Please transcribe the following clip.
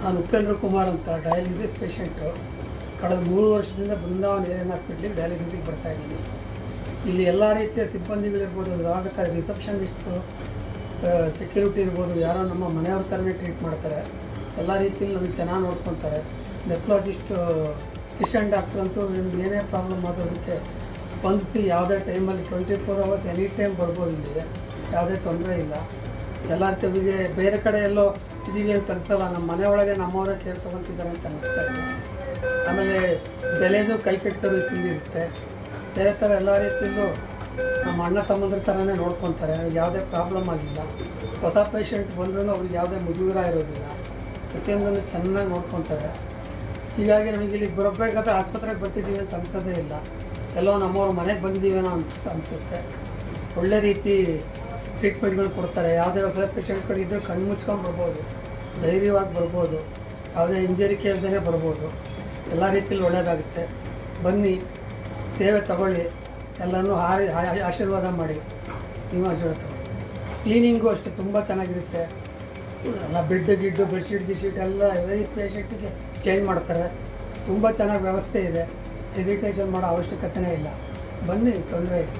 ನಾನು ಉಪೇಂದ್ರ ಕುಮಾರ್ ಅಂತ dialysis patient. ಕಳೆದ 3 ವರ್ಷದಿಂದ ಬೃಂದಾವನ ಏರಿಯನ್ ಹಾಸ್ಪಿಟ್ಲಿಗೆ ಡಯಾಲಿಸಿಸ್ಗೆ ಬರ್ತಾಯಿದ್ದೀನಿ. ಇಲ್ಲಿ ಎಲ್ಲ ರೀತಿಯ ಸಿಬ್ಬಂದಿಗಳಿರ್ಬೋದು, ಸ್ವಾಗತ ರಿಸೆಪ್ಷನಿಸ್ಟು, ಸೆಕ್ಯೂರಿಟಿ ಇರ್ಬೋದು, ಯಾರೋ ನಮ್ಮ ಮನೆಯವ್ರ ಥರನೇ ಟ್ರೀಟ್ ಮಾಡ್ತಾರೆ. ಎಲ್ಲ ರೀತಿಯಲ್ಲಿ ನಮಗೆ ಚೆನ್ನಾಗಿ ನೋಡ್ಕೊತಾರೆ. ನೆಫ್ರಾಲಜಿಸ್ಟು ಕಿಶನ್ ಡಾಕ್ಟ್ರ್ ಅಂತೂ ನಿಮ್ಗೆ ಏನೇ ಪ್ರಾಬ್ಲಮ್ ಆಗೋದಕ್ಕೆ ಸ್ಪಂದಿಸಿ ಯಾವುದೇ ಟೈಮಲ್ಲಿ 24 hours ಎನಿ ಟೈಮ್ ಬರ್ಬೋದು. ಇಲ್ಲಿಗೆ ಯಾವುದೇ ತೊಂದರೆ ಇಲ್ಲ. ಎಲ್ಲ ರೀತಿಗೆ ಬೇರೆ ಕಡೆ ಎಲ್ಲೋ ಇದೀವಿ ಅಂತ ಅನಿಸಲ್ಲ. ನಮ್ಮ ಮನೆಯೊಳಗೆ ನಮ್ಮವರೇ ಕೇರ್ ತೊಗೊತಿದ್ದಾರೆ ಅಂತ ಅನಿಸ್ತಾ ಇದೆ. ಆಮೇಲೆ ಬೆಲೆದು ಕೈ ಕಟ್ಕೋ ರೀತಿಯಲ್ಲಿ ಇರುತ್ತೆ. ಬೇರೆ ಥರ ಎಲ್ಲ ರೀತಿಯಲ್ಲೂ ನಮ್ಮ ಅಣ್ಣ ತಮ್ಮಂದ್ರ ಥರನೇ ನೋಡ್ಕೊತಾರೆ. ಯಾವುದೇ ಪ್ರಾಬ್ಲಮ್ ಆಗಿಲ್ಲ. ಹೊಸ ಪೇಷಂಟ್ ಬಂದ್ರೂ ಅವ್ರಿಗೆ ಯಾವುದೇ ಮುಜುಗರ ಇರೋದಿಲ್ಲ. ಪ್ರತಿಯೊಂದನ್ನು ಚೆನ್ನಾಗಿ ನೋಡ್ಕೊತಾರೆ. ಹೀಗಾಗಿ ನಮಗೆ ಇಲ್ಲಿಗೆ ಬರಬೇಕಾದ್ರೆ ಆಸ್ಪತ್ರೆಗೆ ಬರ್ತಿದ್ದೀವಿ ಅಂತ ಅನಿಸೋದೇ ಇಲ್ಲ. ಎಲ್ಲೋ ನಮ್ಮವ್ರ ಮನೆಗೆ ಬಂದಿದ್ದೀವೇನೋ ಅನಿಸುತ್ತೆ. ಒಳ್ಳೆ ರೀತಿ ಟ್ರೀಟ್ಮೆಂಟ್ಗಳು ಕೊಡ್ತಾರೆ. ಯಾವುದೇ ಹೊಸ ಪೇಷಂಟ್ಗಳಿದ್ದರೂ ಕಣ್ಣು ಮುಚ್ಕೊಂಡು ಬರ್ಬೋದು, ಧೈರ್ಯವಾಗಿ ಬರ್ಬೋದು, ಯಾವುದೇ ಇಂಜರಿ ಕೇಳ್ದೇ ಬರ್ಬೋದು. ಎಲ್ಲ ರೀತಿಯಲ್ಲಿ ಒಳ್ಳೆಯದಾಗುತ್ತೆ. ಬನ್ನಿ, ಸೇವೆ ತಗೊಳ್ಳಿ, ಎಲ್ಲನೂ ಆಶೀರ್ವಾದ ಮಾಡಿ. ನೀವು ಆಶೀರ್ವಾದ ತಗೊಳ್ಳಿ. ಕ್ಲೀನಿಂಗು ಅಷ್ಟೇ ತುಂಬ ಚೆನ್ನಾಗಿರುತ್ತೆ. ಎಲ್ಲ ಬೆಡ್ಶೀಟ್ ಗಿಶೀಟ್ ಎಲ್ಲ ವೆರಿ ಪೇಷಂಟಿಗೆ ಚೇಂಜ್ ಮಾಡ್ತಾರೆ. ತುಂಬ ಚೆನ್ನಾಗಿ ವ್ಯವಸ್ಥೆ ಇದೆ. ಹೆಸಿಟೇಷನ್ ಮಾಡೋ ಅವಶ್ಯಕತೆಯೇ ಇಲ್ಲ. ಬನ್ನಿ, ತೊಂದರೆ ಇಲ್ಲ.